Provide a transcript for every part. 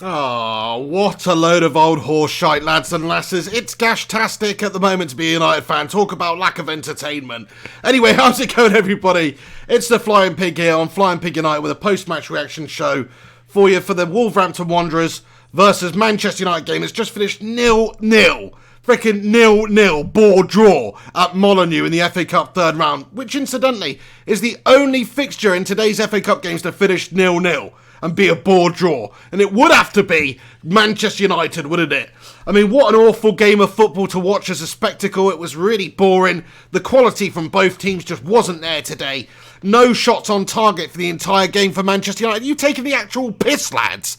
Oh, what a load of old horse shite, lads and lasses. It's gash-tastic at the moment to be a United fan. Talk about lack of entertainment. Anyway, how's it going, everybody? It's the Flying Pig here on Flying Pig United with a post-match reaction show for you for the Wolverhampton Wanderers versus Manchester United game. It's just finished 0-0. Freaking 0-0 bore draw at Molineux in the FA Cup third round, which incidentally is the only fixture in today's FA Cup games to finish 0-0. And be a bore draw. And it would have to be Manchester United, wouldn't it? I mean, what an awful game of football to watch as a spectacle. It was really boring. The quality from both teams just wasn't there today. No shots on target for the entire game for Manchester United. You taking the actual piss, lads?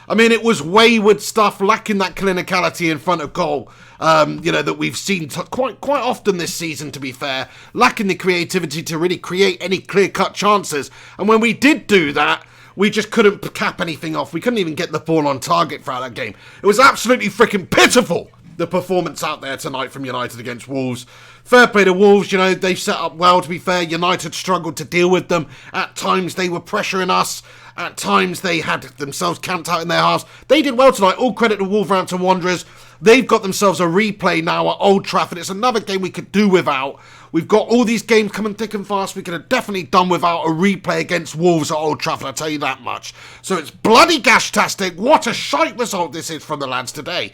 I mean, it was wayward stuff, lacking that clinicality in front of goal, that we've seen quite often this season, to be fair. Lacking the creativity to really create any clear-cut chances. And when we did do that, we just couldn't cap anything off. We couldn't even get the ball on target throughout that game. It was absolutely freaking pitiful, the performance out there tonight from United against Wolves. Fair play to Wolves, they set up well, to be fair. United struggled to deal with them. At times they were pressuring us. At times they had themselves camped out in their halves. They did well tonight. All credit to Wolverhampton Wanderers. They've got themselves a replay now at Old Trafford. It's another game we could do without. We've got all these games coming thick and fast. We could have definitely done without a replay against Wolves at Old Trafford, I'll tell you that much. So it's bloody gash-tastic. What a shite result this is from the lads today.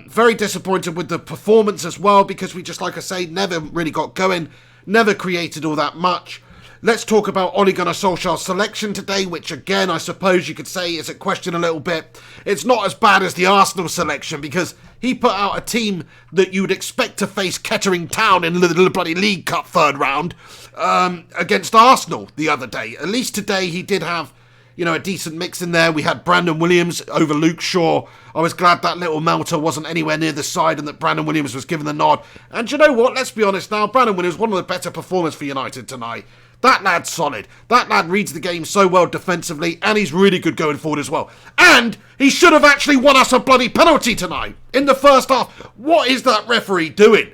Very disappointed with the performance as well, because we just, like I say, never really got going, never created all that much. Let's talk about Ole Gunnar Solskjaer's selection today, which again, I suppose you could say is a question a little bit. It's not as bad as the Arsenal selection, because he put out a team that you would expect to face Kettering Town in the bloody League Cup third round against Arsenal the other day. At least today he did have, a decent mix in there. We had Brandon Williams over Luke Shaw. I was glad that little melter wasn't anywhere near the side and that Brandon Williams was given the nod. And you know what? Let's be honest now. Brandon Williams, one of the better performers for United tonight. That lad's solid. That lad reads the game so well defensively, and he's really good going forward as well. And he should have actually won us a bloody penalty tonight in the first half. What is that referee doing?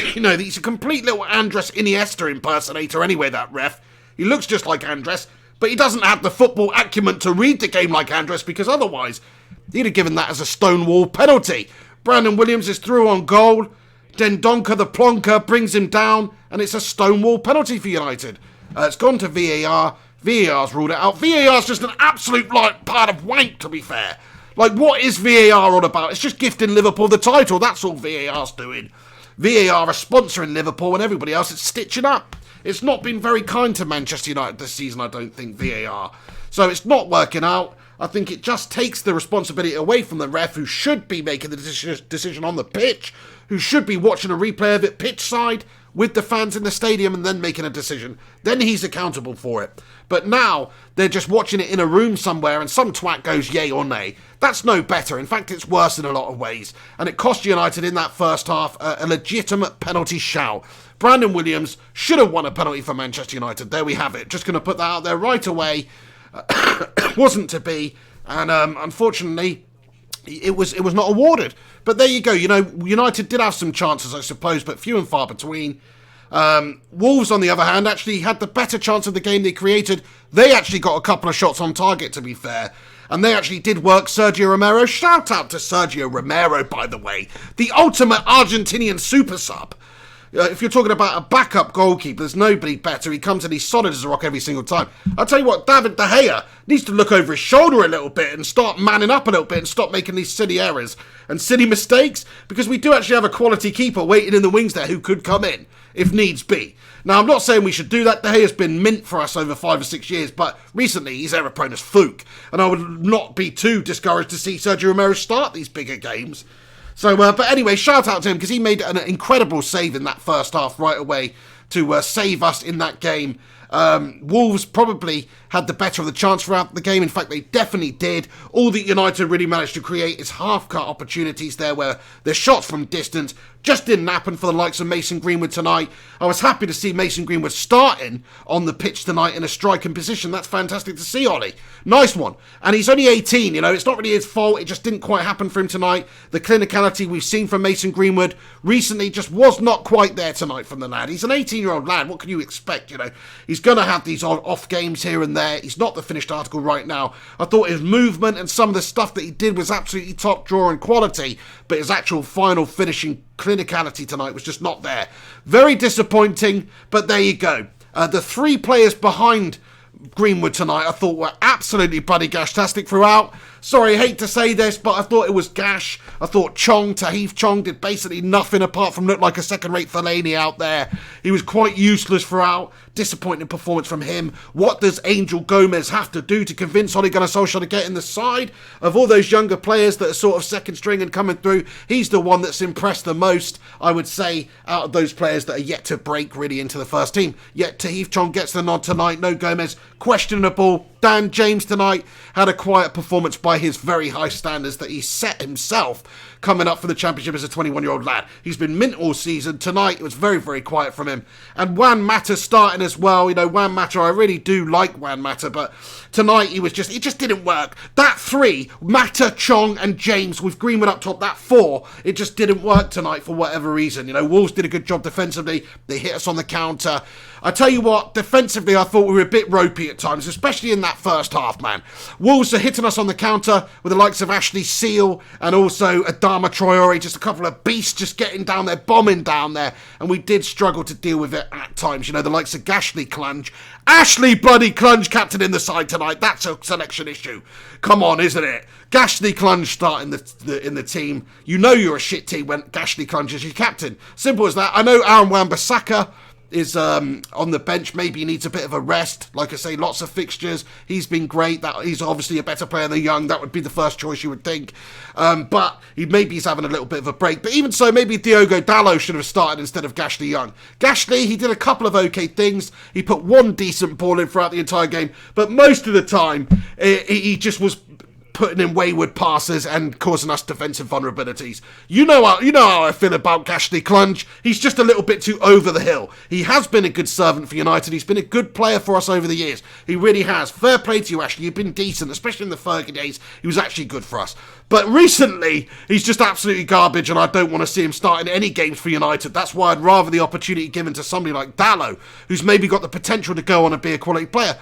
He's a complete little Andres Iniesta impersonator anyway, that ref. He looks just like Andres, but he doesn't have the football acumen to read the game like Andres, because otherwise he'd have given that as a stonewall penalty. Brandon Williams is through on goal. Dendonka the plonker brings him down, and it's a stonewall penalty for United. It's gone to VAR. VAR's ruled it out. VAR's just an absolute part of wank, to be fair. What is VAR all about? It's just gifting Liverpool the title. That's all VAR's doing. VAR are sponsoring Liverpool, and everybody else is stitching up. It's not been very kind to Manchester United this season, I don't think, VAR. So it's not working out. I think it just takes the responsibility away from the ref, who should be making the decision on the pitch, who should be watching a replay of it pitch side with the fans in the stadium and then making a decision. Then he's accountable for it. But now they're just watching it in a room somewhere and some twat goes yay or nay. That's no better. In fact, it's worse in a lot of ways. And it cost United in that first half a legitimate penalty shout. Brandon Williams should have won a penalty for Manchester United. There we have it. Just going to put that out there right away. Wasn't to be. And unfortunately, it was not awarded. But there you go. United did have some chances, I suppose, but few and far between. Wolves, on the other hand, actually had the better chance of the game they created. They actually got a couple of shots on target, to be fair. And they actually did work Sergio Romero. Shout out to Sergio Romero, by the way. The ultimate Argentinian super sub. If you're talking about a backup goalkeeper, there's nobody better. He comes in, he's solid as a rock every single time. I'll tell you what, David De Gea needs to look over his shoulder a little bit and start manning up a little bit and stop making these silly errors and silly mistakes, because we do actually have a quality keeper waiting in the wings there who could come in if needs be. Now, I'm not saying we should do that. De Gea's been mint for us over 5 or 6 years, but recently he's error prone as fook. And I would not be too discouraged to see Sergio Romero start these bigger games. So, but anyway, shout out to him, because he made an incredible save in that first half right away to save us in that game. Wolves probably had the better of the chance throughout the game. In fact, they definitely did. All that United really managed to create is half-cut opportunities there where the shots from distance just didn't happen for the likes of Mason Greenwood tonight. I was happy to see Mason Greenwood starting on the pitch tonight in a striking position. That's fantastic to see, Ollie. Nice one. And he's only 18, it's not really his fault. It just didn't quite happen for him tonight. The clinicality we've seen from Mason Greenwood recently just was not quite there tonight from the lad. He's an 18-year-old lad. What can you expect, He's going to have these off games here and there. there. He's not the finished article right now. I thought his movement and some of the stuff that he did was absolutely top draw and quality, but his actual final finishing clinicality tonight was just not there. Very disappointing, but there you go. The three players behind Greenwood tonight I thought were absolutely bloody gash-tastic throughout. Sorry, I hate to say this, but I thought it was gash. I thought Tahith Chong did basically nothing apart from look like a second-rate Fellaini out there. He was quite useless throughout. Disappointing performance from him. What does Angel Gomez have to do to convince Ole Gunnar Solskjaer to get in the side? Of all those younger players that are sort of second string and coming through, he's the one that's impressed the most, I would say, out of those players that are yet to break really into the first team. Yet Tahith Chong gets the nod tonight. No Gomez. Questionable. Dan James tonight had a quiet performance by his very high standards that he set himself coming up for the Championship as a 21-year-old lad. He's been mint all season. Tonight, it was very, very quiet from him. And Juan Mata starting as well. You know, Juan Mata, I really do like Juan Mata, but tonight it just didn't work. That three, Mata, Chong and James with Greenwood up top, that four, it just didn't work tonight for whatever reason. You know, Wolves did a good job defensively. They hit us on the counter. I tell you what, defensively, I thought we were a bit ropey at times, especially in that first half, man. Wolves are hitting us on the counter with the likes of Ashley Seal and also Adama Traore, just a couple of beasts just getting down there, bombing down there, and we did struggle to deal with it at times. You know, the likes of Ashley Clunge. Ashley bloody Clunge captain in the side tonight. That's a selection issue. Come on, isn't it? Gashly Clunge starting in the team. You know you're a shit team when Gashly Clunge is your captain. Simple as that. I know Aaron Wan-Bissaka is on the bench. Maybe he needs a bit of a rest. Like I say, lots of fixtures. He's been great. He's obviously a better player than Young. That would be the first choice you would think. But he's having a little bit of a break. But even so, maybe Diogo Dalot should have started instead of Gashly Young. Gashly, he did a couple of okay things. He put one decent ball in throughout the entire game. But most of the time, he just was putting in wayward passes and causing us defensive vulnerabilities. You know how I feel about Gashly Clunge. He's just a little bit too over the hill. He has been a good servant for United. He's been a good player for us over the years. He really has. Fair play to you, Ashley. You've been decent, especially in the Fergie days. He was actually good for us. But recently, he's just absolutely garbage, and I don't want to see him starting any games for United. That's why I'd rather the opportunity given to somebody like Dalot, who's maybe got the potential to go on and be a quality player.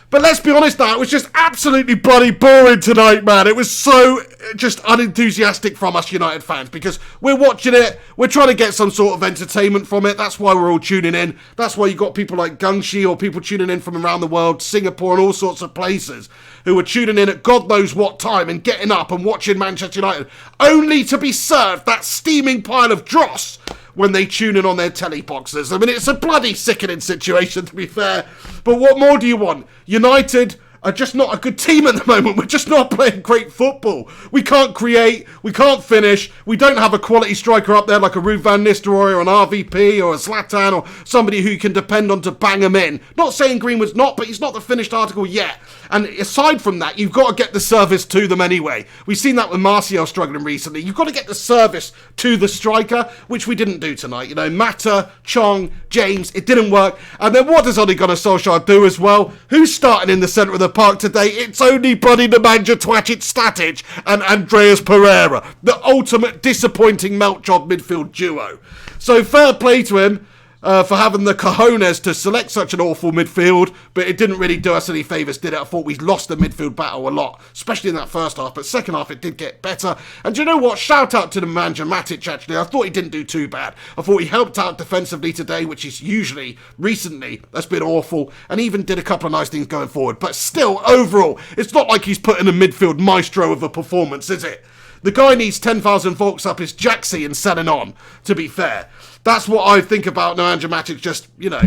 But let's be honest now, it was just absolutely bloody boring tonight, man. It was so just unenthusiastic from us United fans because we're watching it, we're trying to get some sort of entertainment from it. That's why we're all tuning in. That's why you got people like Gungshi or people tuning in from around the world, Singapore and all sorts of places who are tuning in at God knows what time and getting up and watching Manchester United only to be served that steaming pile of dross when they tune in on their telly boxes. I mean, it's a bloody sickening situation, to be fair. But what more do you want? United are just not a good team at the moment. We're just not playing great football. We can't create, we can't finish, we don't have a quality striker up there like a Ruud van Nistelrooy or an RVP or a Zlatan or somebody who you can depend on to bang them in. Not saying Greenwood's not, but he's not the finished article yet. And aside from that, you've got to get the service to them anyway. We've seen that with Martial struggling recently. You've got to get the service to the striker, which we didn't do tonight. You know, Mata, Chong, James, it didn't work. And then what does Ole Gunnar Solskjaer do as well? Who's starting in the centre of the park today? It's only bloody Nemanja Twacic and Andreas Pereira, the ultimate disappointing melt job midfield duo. So fair play to him for having the cojones to select such an awful midfield, but it didn't really do us any favours, did it? I thought we lost the midfield battle a lot, especially in that first half, but second half it did get better. And do you know what? Shout out to the Nemanja Matic, actually. I thought he didn't do too bad. I thought he helped out defensively today, which is usually, recently, that's been awful, and even did a couple of nice things going forward. But still, overall, it's not like he's put in a midfield maestro of a performance, is it? The guy needs 10,000 volts up his jacksie and selling on, to be fair. That's what I think about Nemanja Matic. Just, you know,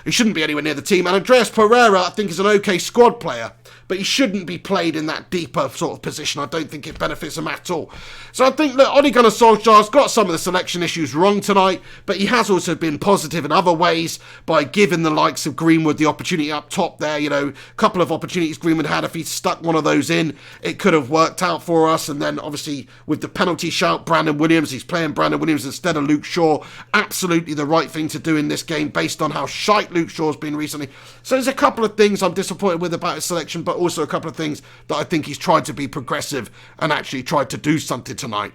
he shouldn't be anywhere near the team. And Andreas Pereira, I think, is an okay squad player, but he shouldn't be played in that deeper sort of position. I don't think it benefits him at all. So I think that Ole Gunnar Solskjaer's got some of the selection issues wrong tonight, but he has also been positive in other ways by giving the likes of Greenwood the opportunity up top there. You know, a couple of opportunities Greenwood had. If he stuck one of those in, it could have worked out for us. And then obviously with the penalty shout, Brandon Williams, he's playing Brandon Williams instead of Luke Shaw. Absolutely the right thing to do in this game based on how shite Luke Shaw's been recently. So there's a couple of things I'm disappointed with about his selection, but also a couple of things that I think he's tried to be progressive and actually tried to do something tonight.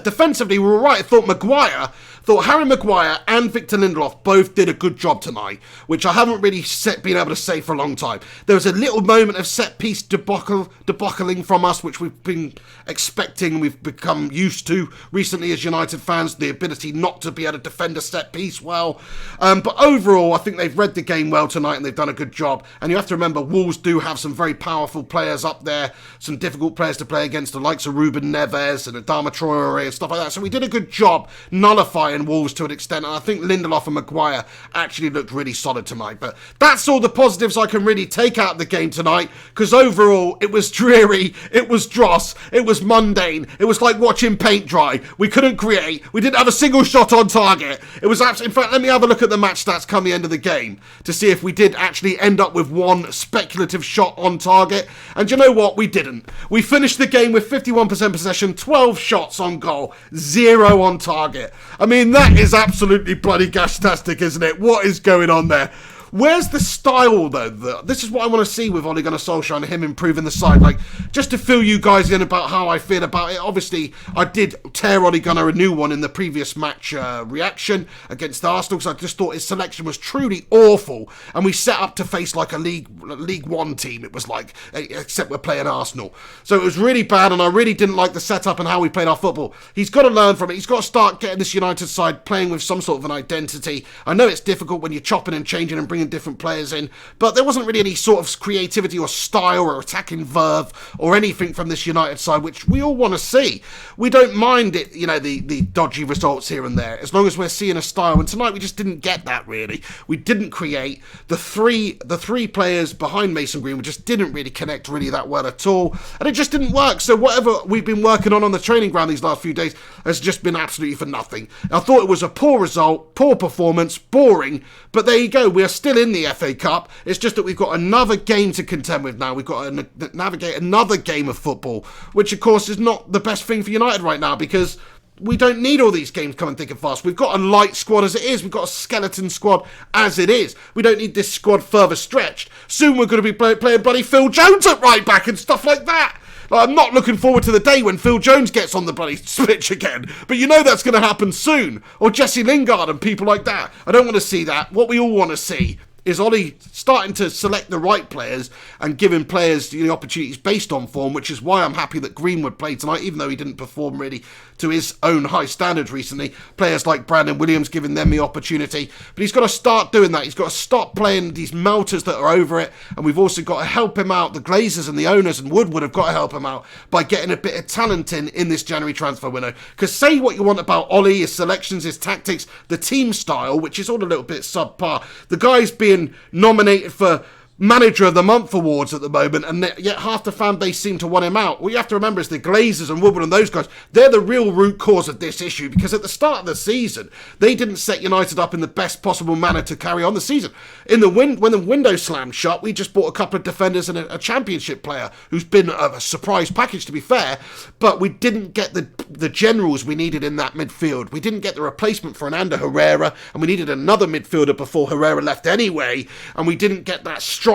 Defensively, we were right. I thought Maguire, thought Harry Maguire and Victor Lindelof both did a good job tonight, which I haven't really been able to say for a long time. There was a little moment of set-piece debacling from us, which we've been expecting, we've become used to recently as United fans, the ability not to be able to defend a set-piece well. But overall, I think they've read the game well tonight and they've done a good job. And you have to remember, Wolves do have some very powerful players up there, some difficult players to play against, the likes of Ruben Neves and Adama Traore and stuff like that. So we did a good job nullifying Wolves to an extent, and I think Lindelof and Maguire actually looked really solid tonight. But that's all the positives I can really take out of the game tonight, because overall it was dreary, it was dross, it was mundane, it was like watching paint dry. We couldn't create, we didn't have a single shot on target. It was absolutely, in fact, let me have a look at the match stats come the end of the game to see if we did actually end up with one speculative shot on target. And you know what? We didn't. We finished the game with 51% possession, 12 shots on goal, 0 on target. I mean, that is absolutely bloody gash-tastic, isn't it? What is going on there? Where's the style, though? This is what I want to see with Ole Gunnar Solskjaer and him improving the side. Like, just to fill you guys in about how I feel about it. Obviously, I did tear Ole Gunnar a new one in the previous match reaction against Arsenal, because I just thought his selection was truly awful. And we set up to face like a League One team, it was like, except we're playing Arsenal. So it was really bad, and I really didn't like the setup and how we played our football. He's got to learn from it. He's got to start getting this United side playing with some sort of an identity. I know it's difficult when you're chopping and changing and bringing different players in, but there wasn't really any sort of creativity or style or attacking verve or anything from this United side, which we all want to see. We don't mind it, you know, the dodgy results here and there, as long as we're seeing a style. And tonight we just didn't get that, really. We didn't create. The three players behind Mason Greenwood just didn't really connect really that well at all, and it just didn't work. So whatever we've been working on the training ground these last few days has just been absolutely for nothing. I thought it was a poor result, poor performance, boring, but there you go. We are still in the FA Cup. It's just that we've got another game to contend with now. We've got to navigate another game of football, which of course is not the best thing for United right now, because we don't need all these games coming thick and fast. We've got a light squad as it is. We've got a skeleton squad as it is. We don't need this squad further stretched. Soon we're going to be playing bloody Phil Jones at right back and stuff like that. Like, I'm not looking forward to the day when Phil Jones gets on the bloody pitch again. But you know that's going to happen soon. Or Jesse Lingard and people like that. I don't want to see that. What we all want to see is Ollie starting to select the right players and giving players the opportunities based on form, which is why I'm happy that Greenwood played tonight, even though he didn't perform really to his own high standards recently. Players like Brandon Williams giving them the opportunity. But he's got to start doing that. He's got to stop playing these melters that are over it. And we've also got to help him out. The Glazers and the owners and Woodward have got to help him out by getting a bit of talent in this January transfer window. Because say what you want about Ollie, his selections, his tactics, the team style, which is all a little bit subpar. The guy's being nominated for Manager of the Month awards at the moment, and yet half the fan base seem to want him out. What you have to remember is the Glazers and Woodward and those guys, they're the real root cause of this issue, because at the start of the season, they didn't set United up in the best possible manner to carry on the season. When the window slammed shut, we just bought a couple of defenders and a championship player who's been a surprise package, to be fair, but we didn't get the generals we needed in that midfield. We didn't get the replacement for Fernando Herrera, and we needed another midfielder before Herrera left anyway, and we didn't get that striker,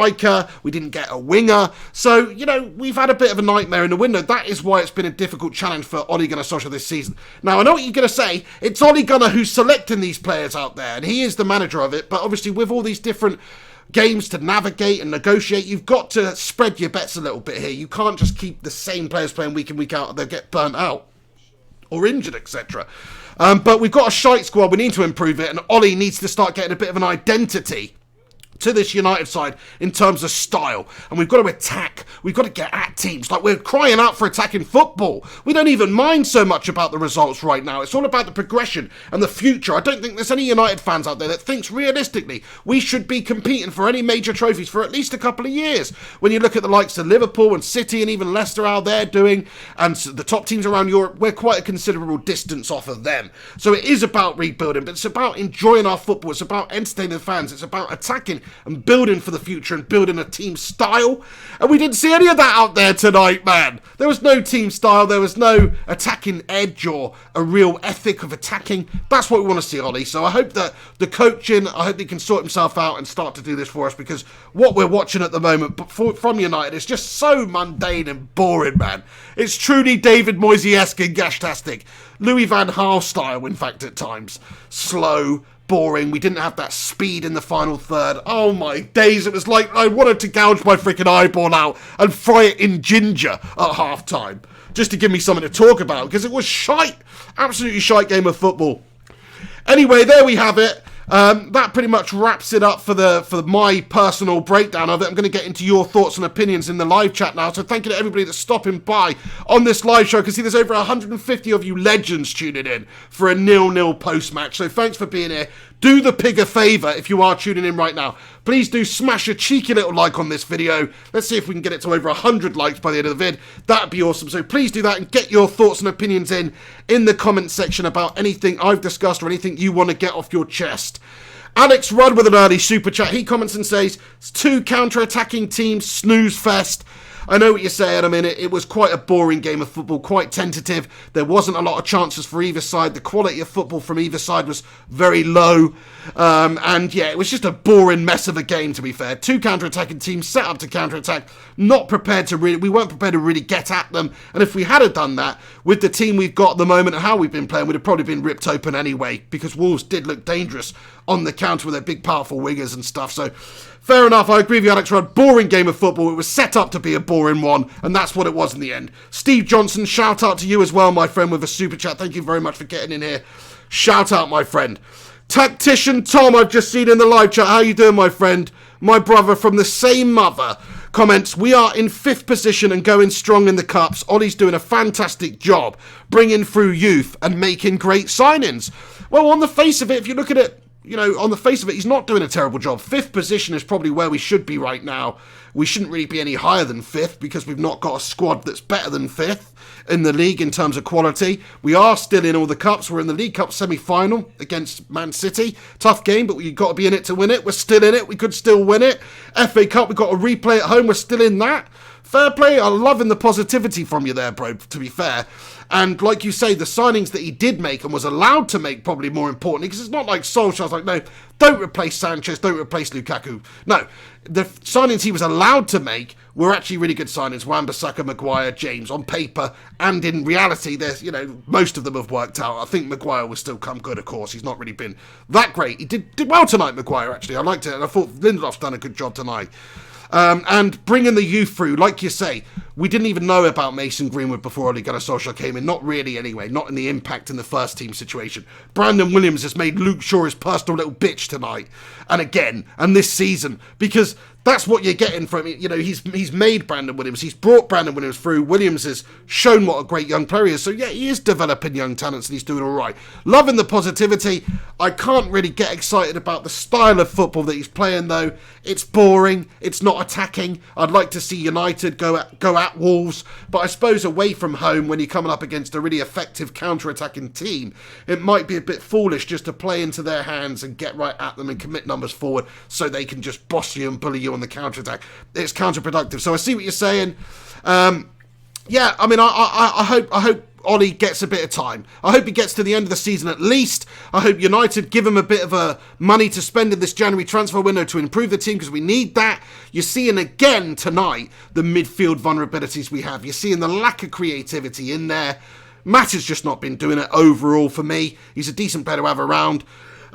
we didn't get a winger. So, we've had a bit of a nightmare in the window. That is why it's been a difficult challenge for Ole Gunnar Solskjaer this season. Now, I know what you're going to say. It's Ole Gunnar who's selecting these players out there, and he is the manager of it, but obviously with all these different games to navigate and negotiate, you've got to spread your bets a little bit here. You can't just keep the same players playing week in, week out, and they'll get burnt out or injured, etc. But we've got a shite squad. We need to improve it, and Ole needs to start getting a bit of an identity to this United side in terms of style, and we've got to attack. We've got to get at teams. Like, we're crying out for attacking football. We don't even mind so much about the results right now. It's all about the progression and the future. I don't think there's any United fans out there that thinks realistically we should be competing for any major trophies for at least a couple of years. When you look at the likes of Liverpool and City and even Leicester, how they're doing, and the top teams around Europe, we're quite a considerable distance off of them. So it is about rebuilding, but it's about enjoying our football. It's about entertaining the fans. It's about attacking and building for the future and building a team style. And we didn't see any of that out there tonight, man. There was no team style, there was no attacking edge or a real ethic of attacking. That's what we want to see, Ollie. So I hope that the coaching, I hope he can sort himself out and start to do this for us, because what we're watching at the moment from United is just so mundane and boring, man. It's truly David Moyes-esque and gashtastic. Louis van Gaal style, in fact, at times. Slow, boring. We didn't have that speed in the final third. Oh my days, it was like I wanted to gouge my freaking eyeball out and fry it in ginger at half time, just to give me something to talk about, because it was shite. Absolutely shite game of football. Anyway, there we have it. That pretty much wraps it up for my personal breakdown of it. I'm going to get into your thoughts and opinions in the live chat now. So thank you to everybody that's stopping by on this live show. I can see there's over 150 of you legends tuning in for a 0-0 post-match. So thanks for being here. Do the pig a favour if you are tuning in right now. Please do smash a cheeky little like on this video. Let's see if we can get it to over 100 likes by the end of the vid. That'd be awesome. So please do that and get your thoughts and opinions in the comment section about anything I've discussed or anything you want to get off your chest. Alex Rudd with an early super chat. He comments and says, it's 2 counter-attacking teams, snooze fest. I know what you're saying. I mean, it was quite a boring game of football, quite tentative. There wasn't a lot of chances for either side. The quality of football from either side was very low. And yeah, it was just a boring mess of a game, to be fair. 2 counter-attacking teams set up to counter-attack, we weren't prepared to really get at them. And if we had done that, with the team we've got at the moment and how we've been playing, we'd have probably been ripped open anyway, because Wolves did look dangerous on the counter with their big, powerful wingers and stuff. So fair enough, I agree with you, Alex Rudd. Boring game of football. It was set up to be a boring one, and that's what it was in the end. Steve Johnson, shout out to you as well, my friend, with a super chat. Thank you very much for getting in here. Shout out, my friend. Tactician Tom, I've just seen in the live chat. How you doing, my friend? My brother from the same mother comments, we are in 5th position and going strong in the cups. Ollie's doing a fantastic job bringing through youth and making great signings. Well, on the face of it, if you look at it, on the face of it, he's not doing a terrible job. 5th position is probably where we should be right now. We shouldn't really be any higher than 5th because we've not got a squad that's better than 5th in the league in terms of quality. We are still in all the cups. We're in the League Cup semi-final against Man City. Tough game, but you've got to be in it to win it. We're still in it. We could still win it. FA Cup, we've got to replay at home. We're still in that. Fair play. I'm loving the positivity from you there, bro, to be fair. And like you say, the signings that he did make and was allowed to make, probably more importantly, because it's not like Solskjaer's like, no, don't replace Sanchez, don't replace Lukaku. No, the signings he was allowed to make were actually really good signings. Wan-Bissaka, Maguire, James, on paper, and in reality, there's, most of them have worked out. I think Maguire will still come good, of course. He's not really been that great. He did well tonight, Maguire, actually. I liked it, and I thought Lindelof's done a good job tonight. And bringing the youth through, like you say, we didn't even know about Mason Greenwood before Ole Gunnar Solskjaer came in. Not really, anyway. Not in the impact in the first team situation. Brandon Williams has made Luke Shaw his personal little bitch tonight. And again, and this season. Because that's what you're getting from it. He's made Brandon Williams. He's brought Brandon Williams through. Williams has shown what a great young player he is. So yeah, he is developing young talents and he's doing all right. Loving the positivity. I can't really get excited about the style of football that he's playing, though. It's boring. It's not attacking. I'd like to see United go at Wolves. But I suppose away from home, when you're coming up against a really effective counter-attacking team, it might be a bit foolish just to play into their hands and get right at them and commit numbers forward so they can just boss you and bully you on the counter-attack. It's counterproductive. So I see what you're saying. Yeah, I mean, I hope Ollie gets a bit of time. I hope he gets to the end of the season at least. I hope United give him a bit of money to spend in this January transfer window to improve the team, because we need that. You're seeing again tonight the midfield vulnerabilities we have. You're seeing the lack of creativity in there. Matt has just not been doing it overall for me. He's a decent player to have around.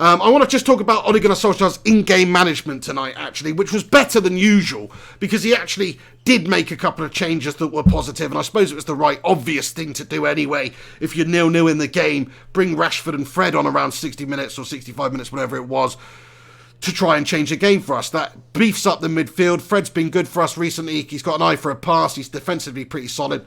I want to just talk about Ole Gunnar Solskjaer's in-game management tonight, actually, which was better than usual, because he actually did make a couple of changes that were positive, and I suppose it was the right, obvious thing to do anyway. If you're 0-0 in the game, bring Rashford and Fred on around 60 minutes or 65 minutes, whatever it was, to try and change the game for us. That beefs up the midfield. Fred's been good for us recently. He's got an eye for a pass. He's defensively pretty solid.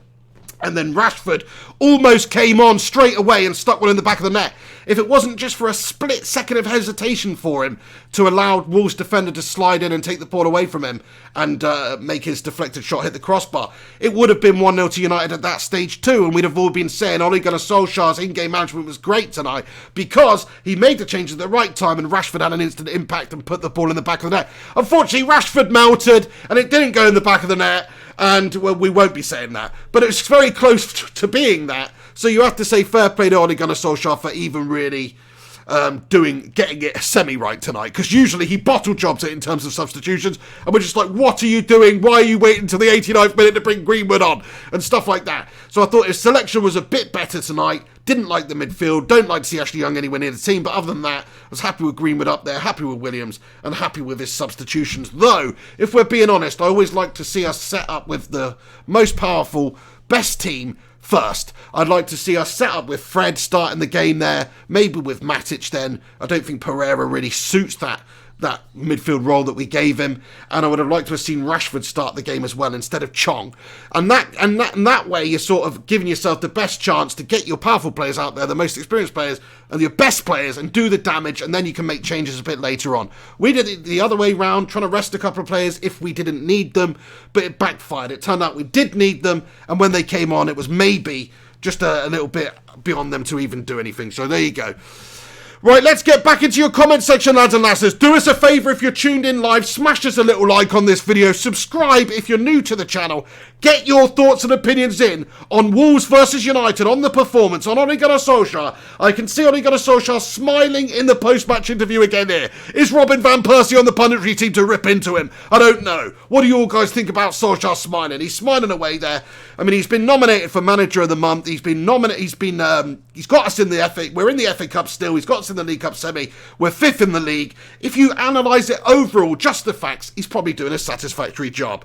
And then Rashford almost came on straight away and stuck one in the back of the net. If it wasn't just for a split second of hesitation for him to allow Wolves defender to slide in and take the ball away from him and make his deflected shot hit the crossbar, it would have been 1-0 to United at that stage too, and we'd have all been saying Ole Gunnar Solskjaer's in-game management was great tonight because he made the change at the right time and Rashford had an instant impact and put the ball in the back of the net. Unfortunately, Rashford melted and it didn't go in the back of the net, And, well, we won't be saying that. But it's very close to being that. So you have to say fair play to Ole Gunnar Solskjaer for even really getting it semi-right tonight. Because usually he bottle jobs it in terms of substitutions. And we're just like, what are you doing? Why are you waiting until the 89th minute to bring Greenwood on? And stuff like that. So I thought his selection was a bit better tonight. Didn't like the midfield. Don't like to see Ashley Young anywhere near the team. But other than that, I was happy with Greenwood up there. Happy with Williams. And happy with his substitutions. Though, if we're being honest, I always like to see us set up with the most powerful, best team first. I'd like to see us set up with Fred starting the game there. Maybe with Matic then. I don't think Pereira really suits that midfield role that we gave him, and I would have liked to have seen Rashford start the game as well instead of Chong. And that way you're sort of giving yourself the best chance to get your powerful players out there, the most experienced players and your best players, and do the damage, and then you can make changes a bit later on. We did it the other way round, trying to rest a couple of players if we didn't need them, but it backfired. It turned out we did need them, and when they came on, it was maybe just a little bit beyond them to even do anything. So there you go. Right, let's get back into your comment section, lads and lasses. Do us a favour if you're tuned in live, smash us a little like on this video, subscribe if you're new to the channel, get your thoughts and opinions in on Wolves versus United, on the performance, on Ole Gunnar Solskjaer. I can see Ole Gunnar Solskjaer smiling in the post-match interview again here. Is Robin Van Persie on the punditry team to rip into him? I don't know. What do you all guys think about Solskjaer smiling? He's smiling away there. I mean, he's been nominated for Manager of the Month. He's got us in the FA. We're in the FA Cup still. He's got us in the League Cup semi. We're 5th in the league. If you analyse it overall, just the facts, he's probably doing a satisfactory job.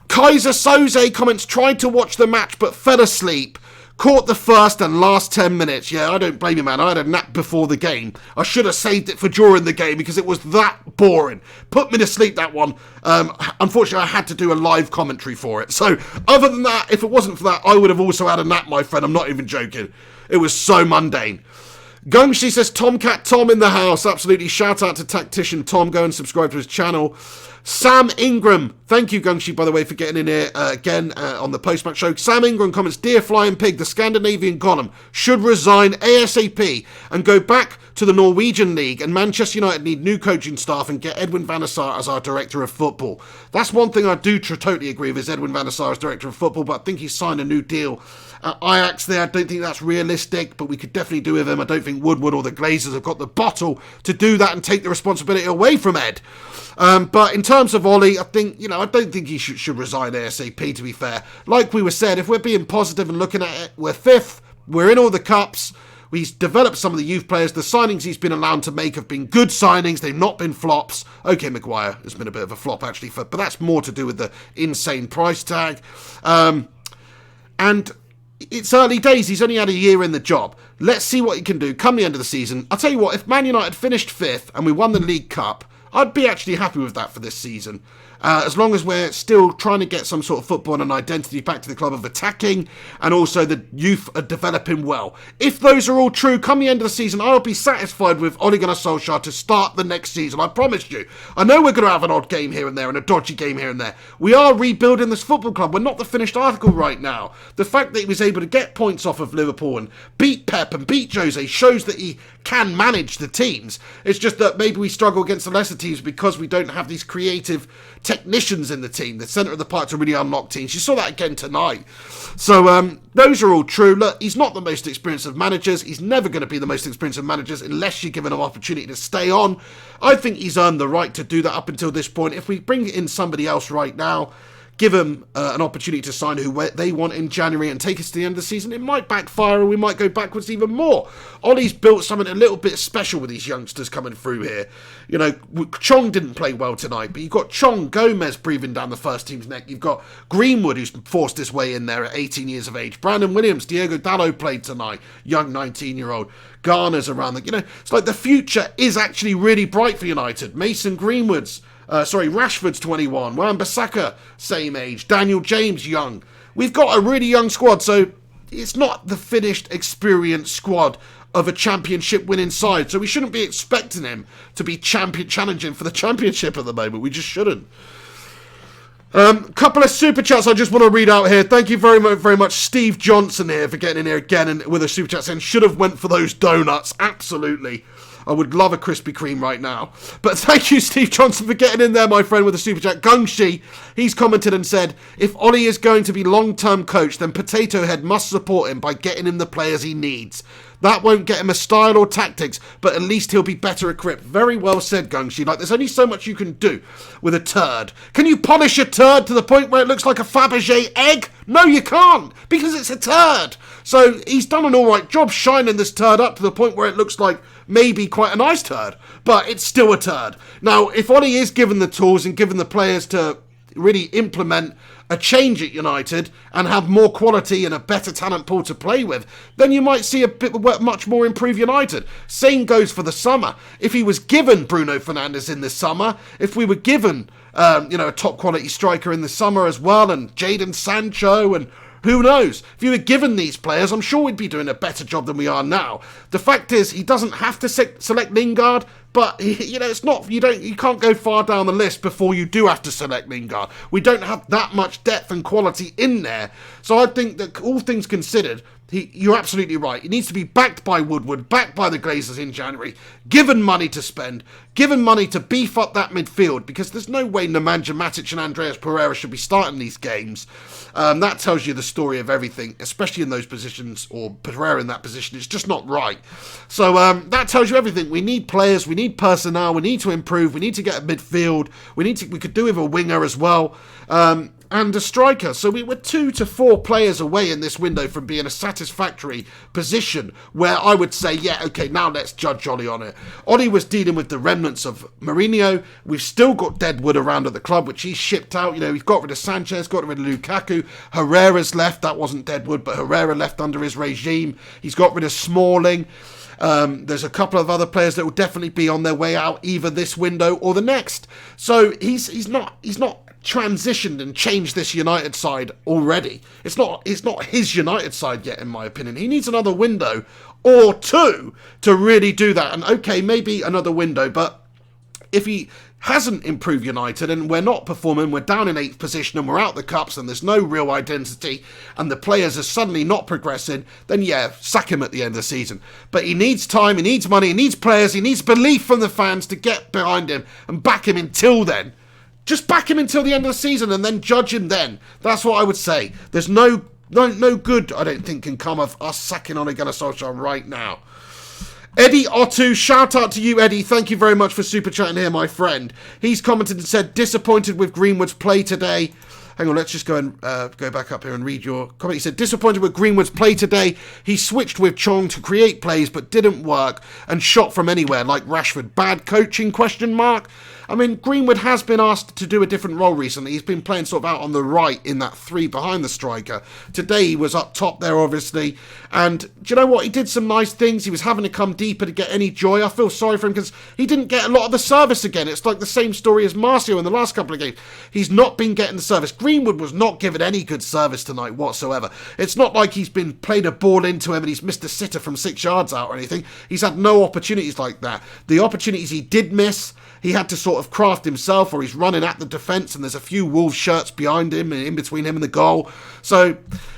Kaiser Soze comments, tried to watch the match but fell asleep. Caught the first and last 10 minutes. Yeah, I don't blame you, man. I had a nap before the game. I should have saved it for during the game because it was that boring. Put me to sleep, that one. Unfortunately, I had to do a live commentary for it. So, other than that, if it wasn't for that, I would have also had a nap, my friend. I'm not even joking. It was so mundane. Gungshi says, Tomcat Tom in the house. Absolutely. Shout out to Tactician Tom. Go and subscribe to his channel. Sam Ingram. Thank you, Gungshi, by the way, for getting in here again on the post-match show. Sam Ingram comments, Dear Flying Pig, the Scandinavian column should resign ASAP and go back to the Norwegian League, and Manchester United need new coaching staff and get Edwin van der Sar as our director of football. That's one thing I do totally agree with, is Edwin van der Sar as director of football, but I think he's signed a new deal at Ajax there. I don't think that's realistic, but we could definitely do with him. I don't think Woodward or the Glazers have got the bottle to do that and take the responsibility away from Ed. But in terms of Ollie, I think, I don't think he should resign ASAP, to be fair. Like we were said, if we're being positive and looking at it, we're 5th, we're in all the cups, he's developed some of the youth players, the signings he's been allowed to make have been good signings, they've not been flops. Okay, Maguire has been a bit of a flop, actually, but that's more to do with the insane price tag. And it's early days, he's only had a year in the job. Let's see what he can do come the end of the season. I'll tell you what, if Man United finished 5th and we won the League Cup, I'd be actually happy with that for this season. As long as we're still trying to get some sort of football and an identity back to the club of attacking, and also the youth are developing well. If those are all true, come the end of the season, I'll be satisfied with Ole Gunnar Solskjaer to start the next season. I promise you. I know we're going to have an odd game here and there and a dodgy game here and there. We are rebuilding this football club. We're not the finished article right now. The fact that he was able to get points off of Liverpool and beat Pep and beat Jose shows that he can manage the teams. It's just that maybe we struggle against the lesser teams because we don't have these creative technicians in the team, the centre of the park, to really unlock teams. You saw that again tonight. So those are all true. Look, he's not the most experienced of managers. He's never going to be the most experienced of managers unless you give him an opportunity to stay on. I think he's earned the right to do that up until this point. If we bring in somebody else right now, give them an opportunity to sign who they want in January and take us to the end of the season, it might backfire and we might go backwards even more. Ollie's built something a little bit special with these youngsters coming through here. Chong didn't play well tonight, but you've got Chong, Gomez breathing down the first team's neck. You've got Greenwood, who's forced his way in there at 18 years of age. Brandon Williams, Diego Dallo played tonight, young 19-year-old. Garner's around it's like the future is actually really bright for United. Mason Greenwood's Rashford's 21. Wan-Bissaka, same age. Daniel James, young. We've got a really young squad, so it's not the finished, experienced squad of a championship winning side. So we shouldn't be expecting him to be challenging for the championship at the moment. We just shouldn't. Couple of super chats I just want to read out here. Thank you very much, Steve Johnson here, for getting in here again and with a super chat saying should have went for those donuts. Absolutely. I would love a Krispy Kreme right now. But thank you, Steve Johnson, for getting in there, my friend, with a super chat. Gungshi, he's commented and said, if Ollie is going to be long-term coach, then Potato Head must support him by getting him the players he needs. That won't get him a style or tactics, but at least he'll be better equipped. Very well said, Gungshi. Like, there's only so much you can do with a turd. Can you polish a turd to the point where it looks like a Fabergé egg? No, you can't, because it's a turd. So he's done an all right job shining this turd up to the point where it looks like maybe quite a nice turd, but it's still a turd. Now, if Ollie is given the tools and given the players to really implement a change at United and have more quality and a better talent pool to play with, then you might see a bit much more improved United. Same goes for the summer. If he was given Bruno Fernandes in the summer, if we were given a top quality striker in the summer as well, and Jadon Sancho, and who knows? If you were given these players, I'm sure we'd be doing a better job than we are now. The fact is, he doesn't have to select Lingard, but it's not. You can't go far down the list before you do have to select Lingard. We don't have that much depth and quality in there, so I think that all things considered, you're absolutely right. He needs to be backed by Woodward, backed by the Glazers in January, given money to spend, given money to beef up that midfield, because there's no way Nemanja Matic and Andreas Pereira should be starting these games. That tells you the story of everything, especially in those positions, or Pereira in that position. It's just not right. So that tells you everything. We need players, we need personnel, we need to improve, we need to get a midfield, we could do with a winger as well. And a striker. So we were 2 to 4 players away in this window from being a satisfactory position where I would say, yeah, okay, now let's judge Ollie on it. Ollie was dealing with the remnants of Mourinho. We've still got deadwood around at the club, which he's shipped out. We've got rid of Sanchez, got rid of Lukaku. Herrera's left. That wasn't deadwood, but Herrera left under his regime. He's got rid of Smalling. There's a couple of other players that will definitely be on their way out either this window or the next. So he's not transitioned and changed this United side already. It's not his United side yet, in my opinion. He needs another window or two to really do that. And okay, maybe another window, but if he hasn't improved United and we're not performing, we're down in 8th position and we're out the cups and there's no real identity and the players are suddenly not progressing, then yeah, sack him at the end of the season. But he needs time, he needs money, he needs players, he needs belief from the fans to get behind him and back him until then. Just back him until the end of the season and then judge him then. That's what I would say. There's no good, I don't think, can come of us sacking Ole Gunnar Solskjaer right now. Eddie Otto, shout out to you, Eddie. Thank you very much for super chatting here, my friend. He's commented and said, disappointed with Greenwood's play today. Hang on, let's just go and go back up here and read your comment. He said, disappointed with Greenwood's play today. He switched with Chong to create plays, but didn't work and shot from anywhere like Rashford. Bad coaching, question mark? I mean, Greenwood has been asked to do a different role recently. He's been playing sort of out on the right in that 3 behind the striker. Today he was up top there, obviously. And do you know what? He did some nice things. He was having to come deeper to get any joy. I feel sorry for him because he didn't get a lot of the service again. It's like the same story as Marcio in the last couple of games. He's not been getting the service. Greenwood was not given any good service tonight whatsoever. It's not like he's been played a ball into him and he's missed a sitter from 6 yards out or anything. He's had no opportunities like that. The opportunities he did miss, he had to sort of craft himself, or he's running at the defence and there's a few Wolves shirts behind him and in between him and the goal. So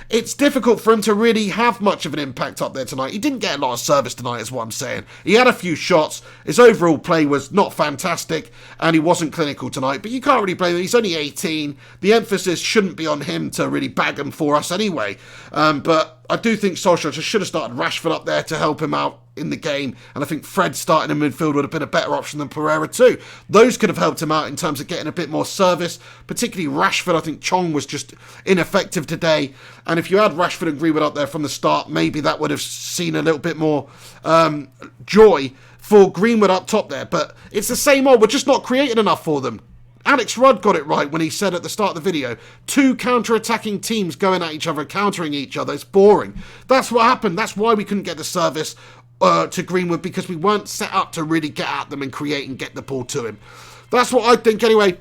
it's difficult for him to really have much of an impact up there tonight. He didn't get a lot of service tonight is what I'm saying. He had a few shots. His overall play was not fantastic and he wasn't clinical tonight. But you can't really blame him. He's only 18. The emphasis shouldn't be on him to really bag him for us anyway. But I do think Solskjaer should have started Rashford up there to help him out in the game, and I think Fred starting in midfield would have been a better option than Pereira too. Those could have helped him out in terms of getting a bit more service, particularly Rashford. I think Chong was just ineffective today, and if you had Rashford and Greenwood up there from the start, maybe that would have seen a little bit more joy for Greenwood up top there. But it's the same old, we're just not creating enough for them. Alex Rudd got it right when he said at the start of the video, 2 counter-attacking teams going at each other, countering each other. It's boring. That's what happened. That's why we couldn't get the service to Greenwood, because we weren't set up to really get at them and create and get the ball to him. That's what I think anyway.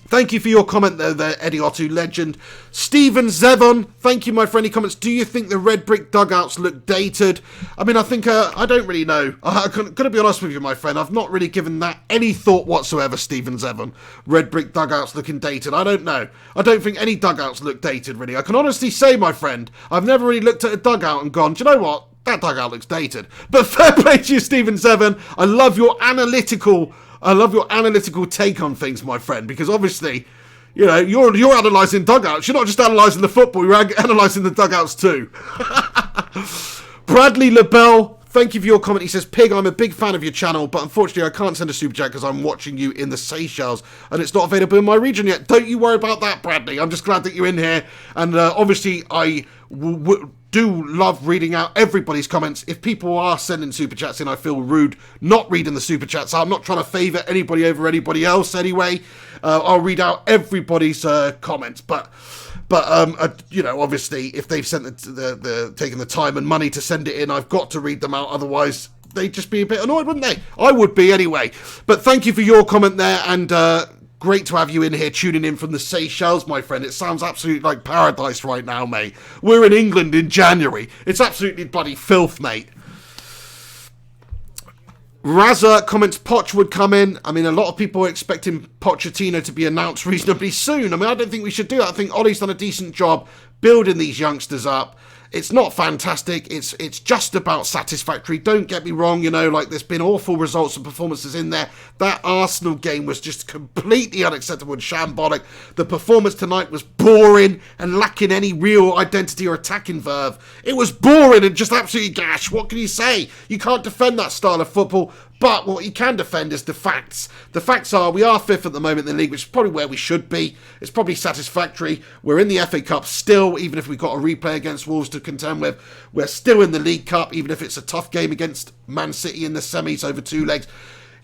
Thank you for your comment there, Eddie Otto, legend. Stephen Zevon, thank you, my friend. He comments, do you think the red brick dugouts look dated? I mean, I think, I don't really know. I'm going to be honest with you, my friend. I've not really given that any thought whatsoever, Stephen Zevon. Red brick dugouts looking dated. I don't know. I don't think any dugouts look dated, really. I can honestly say, my friend, I've never really looked at a dugout and gone, do you know what? that dugout looks dated. But fair play to you, Stephen Seven. I love your analytical take on things, my friend, because obviously, you know, you're analysing dugouts. You're not just analysing the football, you're analysing the dugouts too. Bradley LaBelle, thank you for your comment. He says, Pig, I'm a big fan of your channel, but unfortunately I can't send a super chat because I'm watching you in the Seychelles and it's not available in my region yet. Don't you worry about that, Bradley. I'm just glad that you're in here. And obviously I do love reading out everybody's comments. If people are sending super chats in, I feel rude not reading the super chats. I'm not trying to favour anybody over anybody else anyway. I'll read out everybody's comments, but you know, obviously, if they've sent taken the time and money to send it in, I've got to read them out. Otherwise, they'd just be a bit annoyed, wouldn't they? I would be anyway. But thank you for your comment there, and great to have you in here tuning in from the Seychelles, my friend. It sounds absolutely like paradise right now, mate. We're in England in January. It's absolutely bloody filth, mate. Raza comments Poch would come in. I mean, a lot of people are expecting Pochettino to be announced reasonably soon. I mean, I don't think we should do that. I think Ollie's done a decent job building these youngsters up. It's not fantastic. It's just about satisfactory. Don't get me wrong, you know, like there's been awful results and performances in there. That Arsenal game was just completely unacceptable and shambolic. The performance tonight was boring and lacking any real identity or attacking verve. It was boring and just absolutely gash. What can you say? You can't defend that style of football. But what you can defend is the facts. The facts are we are fifth at the moment in the league, which is probably where we should be. It's probably satisfactory. We're in the FA Cup still, even if we've got a replay against Wolves to contend with. We're still in the League Cup, even if it's a tough game against Man City in the semis over 2 legs.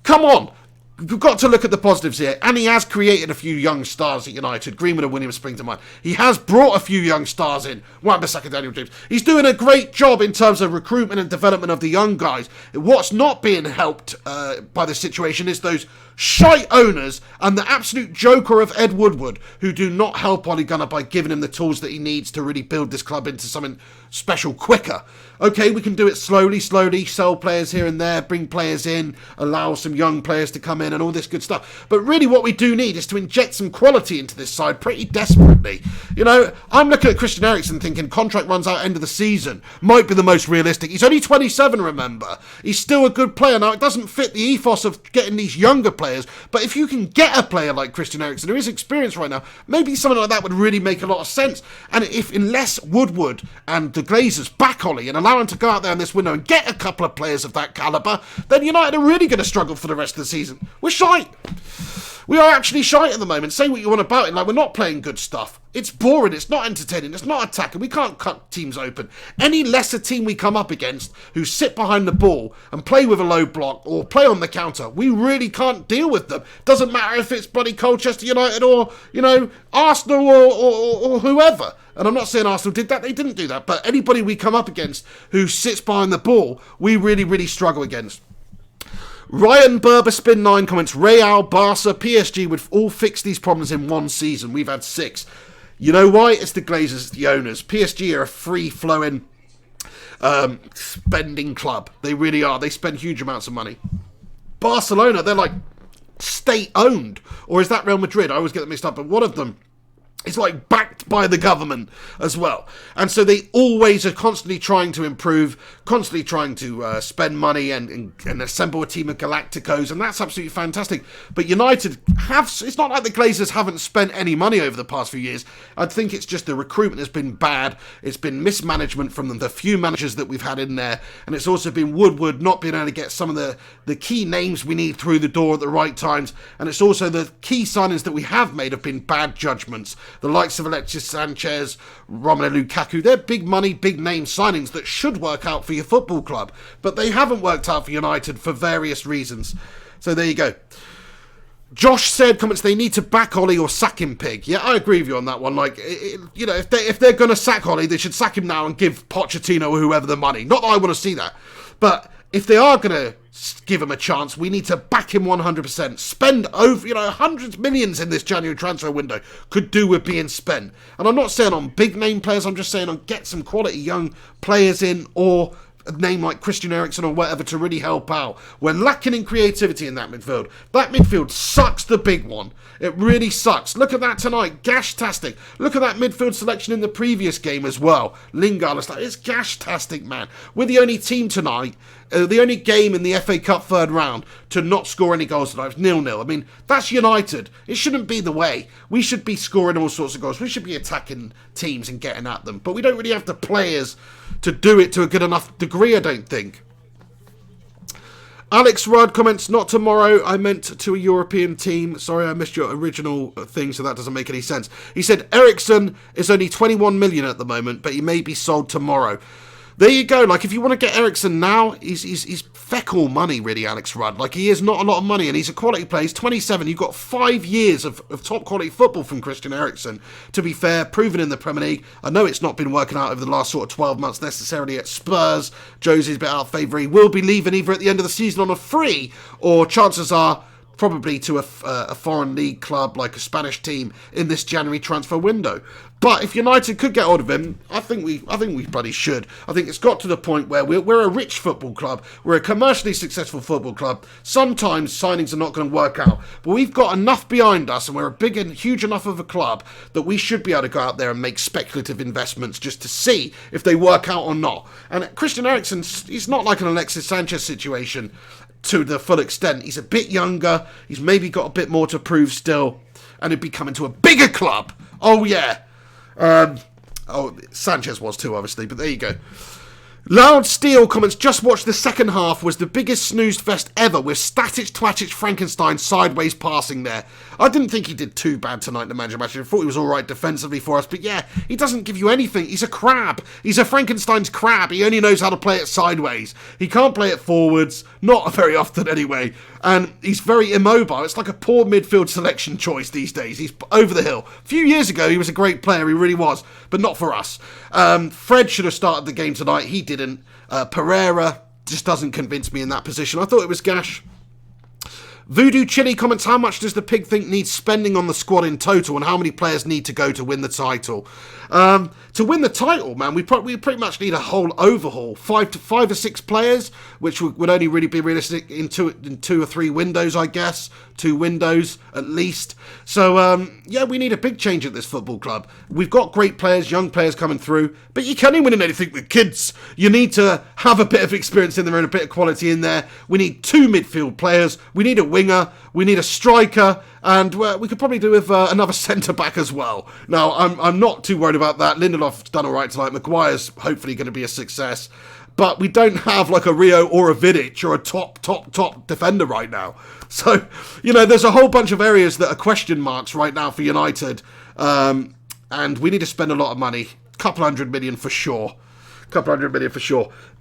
Come on. We've got to look at the positives here. And he has created a few young stars at United. Greenwood and Williams spring to mind. He has brought a few young stars in. Wan-Bissaka, Daniel James. He's doing a great job in terms of recruitment and development of the young guys. What's not being helped by the situation is those shite owners and the absolute joker of Ed Woodward, who do not help Ole Gunnar by giving him the tools that he needs to really build this club into something special quicker. Okay, we can do it slowly, sell players here and there, bring players in, allow some young players to come in and all this good stuff. But really what we do need is to inject some quality into this side pretty desperately. You know, I'm looking at Christian Eriksen thinking contract runs out end of the season. Might be the most realistic. He's only 27, remember. He's still a good player. Now, it doesn't fit the ethos of getting these younger players, but if you can get a player like Christian Eriksen, who is experienced right now, maybe something like that would really make a lot of sense. And unless Woodward and the Glazers back Ollie and allow him to go out there in this window and get a couple of players of that calibre, then United are really going to struggle for the rest of the season. We're shite. We are actually shite at the moment. Say what you want about it, like we're not playing good stuff. It's boring, it's not entertaining, it's not attacking. We can't cut teams open. Any lesser team we come up against who sit behind the ball and play with a low block or play on the counter, we really can't deal with them. Doesn't matter if it's bloody Colchester United or, you know, Arsenal or whoever. And I'm not saying Arsenal did that, they didn't do that. But anybody we come up against who sits behind the ball, we really, really struggle against. Ryan Berber Spin 9 comments, Real, Barca, PSG would all fix these problems in one season. We've had 6. You know why? It's the Glazers, it's the owners. PSG are a free-flowing spending club. They really are. They spend huge amounts of money. Barcelona, they're like state-owned. Or is that Real Madrid? I always get them mixed up. But one of them is like backed by the government as well. And so they always are constantly trying to improve, constantly trying to spend money and assemble a team of Galacticos, and that's absolutely fantastic. But United it's not like the Glazers haven't spent any money over the past few years. I think it's just the recruitment has been bad. It's been mismanagement from them, the few managers that we've had in there. And it's also been Woodward not being able to get some of the key names we need through the door at the right times. And it's also the key signings that we have made have been bad judgments. The likes of Alexis Sanchez, Romelu Lukaku, they're big money, big name signings that should work out for your football club. But they haven't worked out for United for various reasons. So there you go. Josh said, comments, they need to back Ollie or sack him, Pig. Yeah, I agree with you on that one. Like, you know, if they're going to sack Ollie, they should sack him now and give Pochettino or whoever the money. Not that I want to see that. But if they are going to give him a chance, we need to back him 100%. Spend over, you know, hundreds of millions in this January transfer window could do with being spent. And I'm not saying on big name players, I'm just saying on get some quality young players in or a name like Christian Eriksen or whatever to really help out. We're lacking in creativity in that midfield. That midfield sucks the big one. It really sucks. Look at that tonight. Gash-tastic. Look at that midfield selection in the previous game as well. Lingard, it's gash-tastic, man. We're the only team tonight, the only game in the FA Cup third round to not score any goals tonight. It's 0-0. I mean, that's United. It shouldn't be the way. We should be scoring all sorts of goals. We should be attacking teams and getting at them. But we don't really have the players to do it to a good enough degree, I don't think. Alex Rudd comments, not tomorrow, I meant to a European team. Sorry, I missed your original thing, so that doesn't make any sense. He said, Eriksen is only 21 million at the moment, but he may be sold tomorrow. There you go. Like, if you want to get Eriksen now, he's feck all money, really, Alex Rudd. Like, he is not a lot of money, and he's a quality player. He's 27. You've got 5 years of top-quality football from Christian Eriksen, to be fair, proven in the Premier League. I know it's not been working out over the last sort of 12 months necessarily at Spurs. Josie's a bit out of favour. He will be leaving either at the end of the season on a free, or chances are probably to a foreign league club like a Spanish team in this January transfer window. But if United could get hold of him, I think we bloody should. I think it's got to the point where we're a rich football club. We're a commercially successful football club. Sometimes signings are not going to work out, but we've got enough behind us, and we're a big and huge enough of a club that we should be able to go out there and make speculative investments just to see if they work out or not. And Christian Eriksen, he's not like an Alexis Sanchez situation to the full extent. He's a bit younger. He's maybe got a bit more to prove still, and he'd be coming to a bigger club. Oh yeah. Sanchez was too, obviously, but there you go. Loud Steel comments, just watched the second half, was the biggest snooze fest ever with Static Twatic Frankenstein sideways passing there. I didn't think he did too bad tonight in the manager match. I thought he was alright defensively for us, but yeah, he doesn't give you anything. He's a crab. He's a Frankenstein's crab. He only knows how to play it sideways. He can't play it forwards, not very often anyway, and he's very immobile. It's like a poor midfield selection choice these days. He's over the hill. A few years ago, he was a great player, he really was, but not for us. Fred should have started the game tonight. He didn't. Pereira just doesn't convince me in that position. I thought it was gash. Voodoo Chili comments, how much does the pig think needs spending on the squad in total, and how many players need to go to win the title? To win the title, man, we pretty much need a whole overhaul. 5 or 6 players, which would only really be realistic in two or three windows, I guess. 2 windows at least. So yeah, we need a big change at this football club. We've got great players, young players coming through, but you can't win anything with kids. You need to have a bit of experience in there and a bit of quality in there. We need 2 midfield players. We need a winger. We need a striker. And we could probably do with another centre-back as well. Now, I'm not too worried about that. Lindelof's done all right tonight. Maguire's hopefully going to be a success. But we don't have like a Rio or a Vidic or a top defender right now. So, you know, there's a whole bunch of areas that are question marks right now for United. And we need to spend a lot of money. Couple hundred million for sure.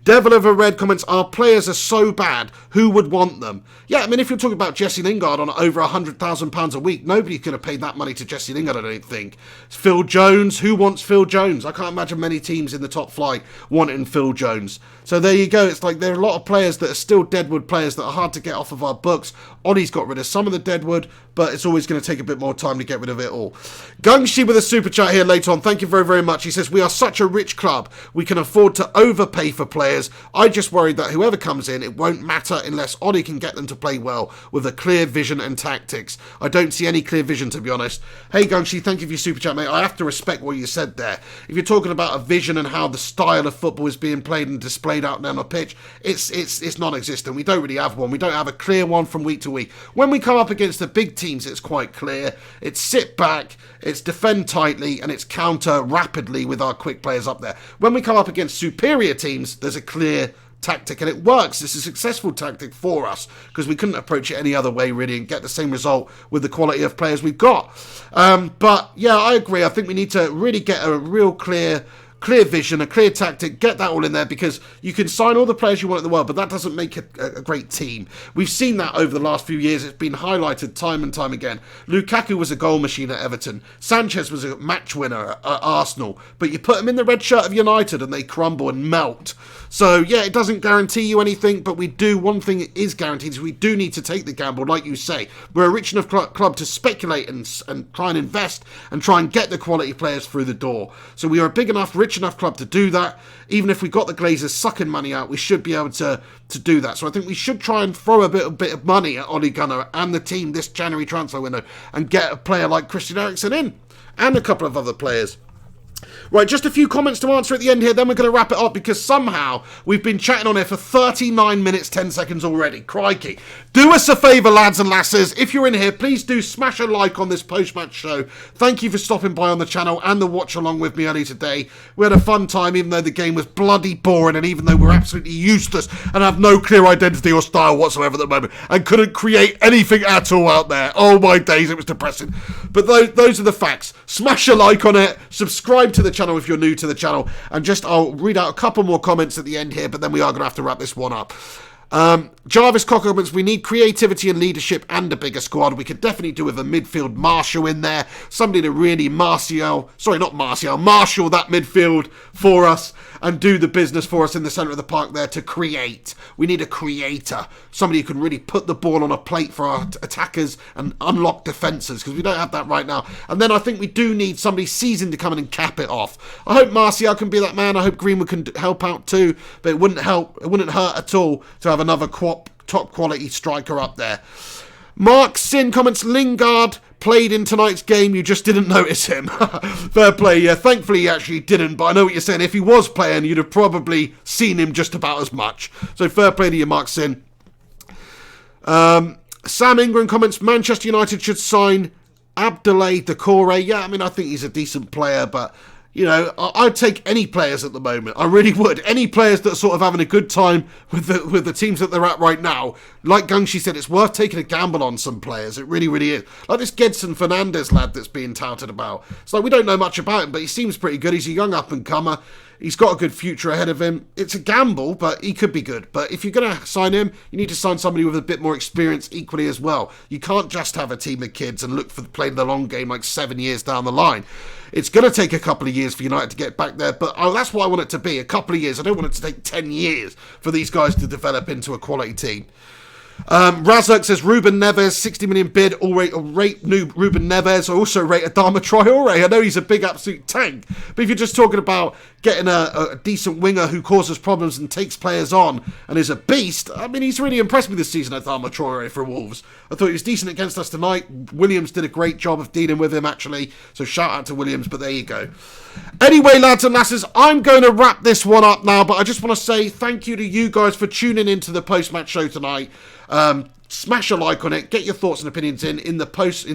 Devil of a Red comments, our players are so bad, who would want them? Yeah, I mean, if you're talking about Jesse Lingard on over £100,000 a week, nobody's going to pay that money to Jesse Lingard, I don't think. Phil Jones, who wants Phil Jones? I can't imagine many teams in the top flight wanting Phil Jones. So there you go. It's like there are a lot of players that are still deadwood players that are hard to get off of our books. Ollie's got rid of some of the deadwood, but it's always going to take a bit more time to get rid of it all. Gungshi with a super chat here later on. Thank you very, very much. He says, we are such a rich club. We can afford to overpay for players. I just worry that whoever comes in, it won't matter unless Ollie can get them to play well with a clear vision and tactics. I don't see any clear vision, to be honest. Hey, Gungshi, thank you for your super chat, mate. I have to respect what you said there. If you're talking about a vision and how the style of football is being played and displayed out there on the pitch, it's non-existent. We don't really have one. We don't have a clear one from week to week. When we come up against the big teams, it's quite clear. It's sit back, it's defend tightly, and it's counter rapidly with our quick players up there. When we come up against superior teams, there's a clear tactic, and it works. It's a successful tactic for us because we couldn't approach it any other way really and get the same result with the quality of players we've got. But yeah, I agree. I think we need to really get a real clear vision, a clear tactic, get that all in there, because you can sign all the players you want in the world, but that doesn't make a great team. We've seen that over the last few years. It's been highlighted time and time again. Lukaku was a goal machine at Everton. Sanchez was a match winner at Arsenal, but you put them in the red shirt of United and they crumble and melt. So yeah, it doesn't guarantee you anything, but one thing is guaranteed, is we do need to take the gamble, like you say. We're a rich enough club to speculate and try and invest and try and get the quality players through the door. So we are a big enough, rich rich enough club to do that. Even if we got the Glazers sucking money out, we should be able to do that. So I think we should try and throw a bit of money at Ole Gunnar and the team this January transfer window and get a player like Christian Eriksen in and a couple of other players. Right, just a few comments to answer at the end here, then we're going to wrap it up because somehow we've been chatting on here for 39 minutes, 10 seconds already. Crikey. Do us a favour, lads and lasses. If you're in here, please do smash a like on this post-match show. Thank you for stopping by on the channel and the watch along with me early today. We had a fun time, even though the game was bloody boring and even though we're absolutely useless and have no clear identity or style whatsoever at the moment and couldn't create anything at all out there. Oh my days, it was depressing. But those are the facts. Smash a like on it, subscribe to the channel if you're new to the channel, and I'll read out a couple more comments at the end here, but then we are going to have to wrap this one up. Jarvis Cocker comments, we need creativity and leadership and a bigger squad. We could definitely do with a midfield Marshall in there, somebody to really marshal that midfield for us and do the business for us in the centre of the park there to create. We need a creator, somebody who can really put the ball on a plate for our attackers and unlock defences, because we don't have that right now. And then I think we do need somebody seasoned to come in and cap it off. I hope Martial can be that man. I hope Greenwood can help out too, but it wouldn't hurt at all to have another top quality striker up there. Mark Sin comments, Lingard played in tonight's game, you just didn't notice him. Fair play, yeah. Thankfully he actually didn't, but I know what you're saying. If he was playing, you'd have probably seen him just about as much. So fair play to you, Mark Sin. Sam Ingram comments, Manchester United should sign Abdoulaye Doucouré. Yeah, I mean, I think he's a decent player, but you know, I'd take any players at the moment. I really would. Any players that are sort of having a good time with the teams that they're at right now. Like Gungshi said, it's worth taking a gamble on some players. It really, really is. Like this Gedson Fernandes lad that's being touted about. It's like we don't know much about him, but he seems pretty good. He's a young up-and-comer. He's got a good future ahead of him. It's a gamble, but he could be good. But if you're going to sign him, you need to sign somebody with a bit more experience equally as well. You can't just have a team of kids and look for playing the long game like 7 years down the line. It's going to take a couple of years for United to get back there, but that's what I want it to be, a couple of years. I don't want it to take 10 years for these guys to develop into a quality team. Razak says Ruben Neves, 60 million bid, rate new Ruben Neves. I also rate Adama Traore. I know he's a big absolute tank, but if you're just talking about getting a decent winger who causes problems and takes players on and is a beast, I mean, he's really impressed me this season, Adama Traore for Wolves. I thought he was decent against us tonight. Williams did a great job of dealing with him, actually, so shout out to Williams, but there you go. Anyway, lads and lasses, I'm going to wrap this one up now, but I just want to say thank you to you guys for tuning into the post-match show tonight. Smash a like on it, get your thoughts and opinions in the post,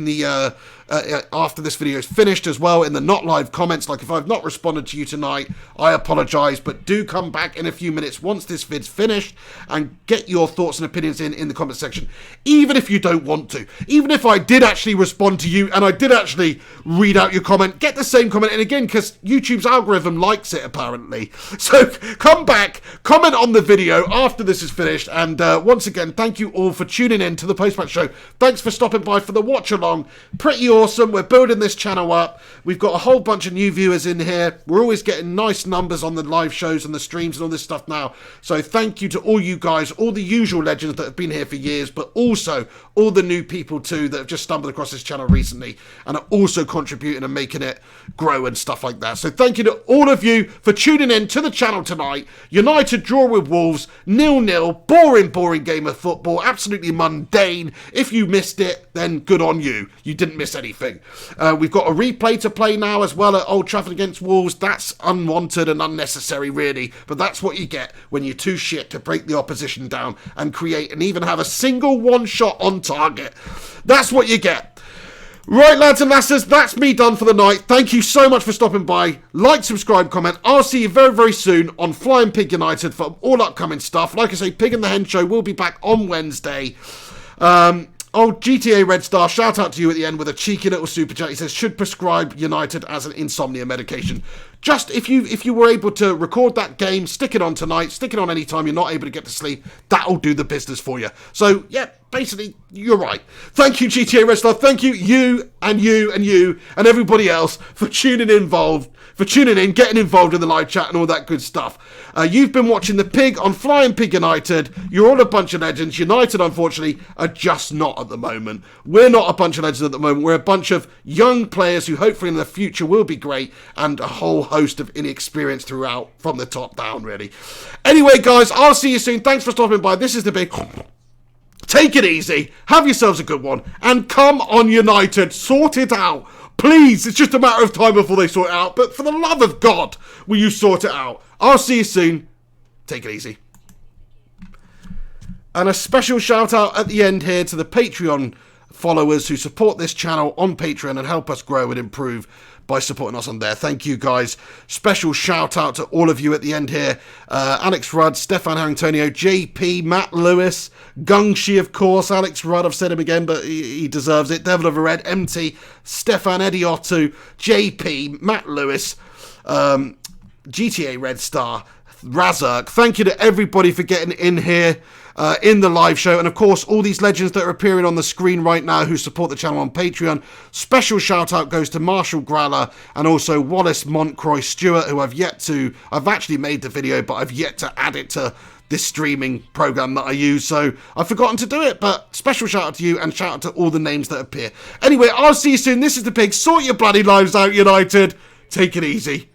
after this video is finished as well, in the not live comments. Like, if I've not responded to you tonight, I apologise, but do come back in a few minutes once this vid's finished and get your thoughts and opinions in the comment section, even if you don't want to. Even if I did actually respond to you and I did actually read out your comment, get the same comment in again, because YouTube's algorithm likes it apparently. So come back, comment on the video after this is finished, and once again, thank you all for tuning in to the post-match show. Thanks for stopping by for the watch along. Pretty awesome. We're building this channel up. We've got a whole bunch of new viewers in here. We're always getting nice numbers on the live shows and the streams and all this stuff now. So thank you to all you guys, all the usual legends that have been here for years, but also all the new people too that have just stumbled across this channel recently and are also contributing and making it grow and stuff like that. So thank you to all of you for tuning in to the channel tonight. United draw with Wolves, 0-0, boring game of football, absolutely mundane. If you missed it, then good on you. You didn't miss anything. We've got a replay to play now as well at Old Trafford against Wolves. That's unwanted and unnecessary, really, but that's what you get when you're too shit to break the opposition down and create and even have a single one shot on target. That's what you get. Right, lads and lasses, that's me done for the night. Thank you so much for stopping by. Like, subscribe, comment. I'll see you very, very soon on Flying Pig United for all upcoming stuff. Like I say, Pig and the Hen Show will be back on Wednesday. GTA Red Star, shout out to you at the end with a cheeky little super chat. He says, should prescribe United as an insomnia medication. Just if you were able to record that game, stick it on tonight, stick it on any time you're not able to get to sleep, that'll do the business for you. So, yeah, basically, you're right. Thank you, GTA Red Star. Thank you, you, and everybody else for tuning in, getting involved in the live chat and all that good stuff. You've been watching The Pig on Flying Pig United. You're all a bunch of legends. United, unfortunately, are just not at the moment. We're not a bunch of legends at the moment. We're a bunch of young players who hopefully in the future will be great, and a whole host of inexperience throughout from the top down, really. Anyway, guys, I'll see you soon. Thanks for stopping by. This is The Pig. Take it easy, have yourselves a good one, and come on United, sort it out. Please, it's just a matter of time before they sort it out, but for the love of God, will you sort it out? I'll see you soon. Take it easy. And a special shout out at the end here to the Patreon followers who support this channel on Patreon and help us grow and improve by supporting us on there. Thank you, guys. Special shout out to all of you at the end here. Alex Rudd, Stefan Antonio, JP, Matt Lewis, Gungshi, of course. Alex Rudd, I've said him again, but he deserves it. Devil of a Red, MT, Stefan Ediotu, JP, Matt Lewis, GTA Red Star, Razerk. Thank you to everybody for getting in here in the live show, and of course all these legends that are appearing on the screen right now who support the channel on Patreon. Special shout out goes to Marshall Gralla and also Wallace Montcroy Stewart, who I've actually made the video, but I've yet to add it to this streaming program that I use, so I've forgotten to do it. But special shout out to you, and shout out to all the names that appear. Anyway, I'll see you soon. This is The Pig. Sort your bloody lives out, United. Take it easy.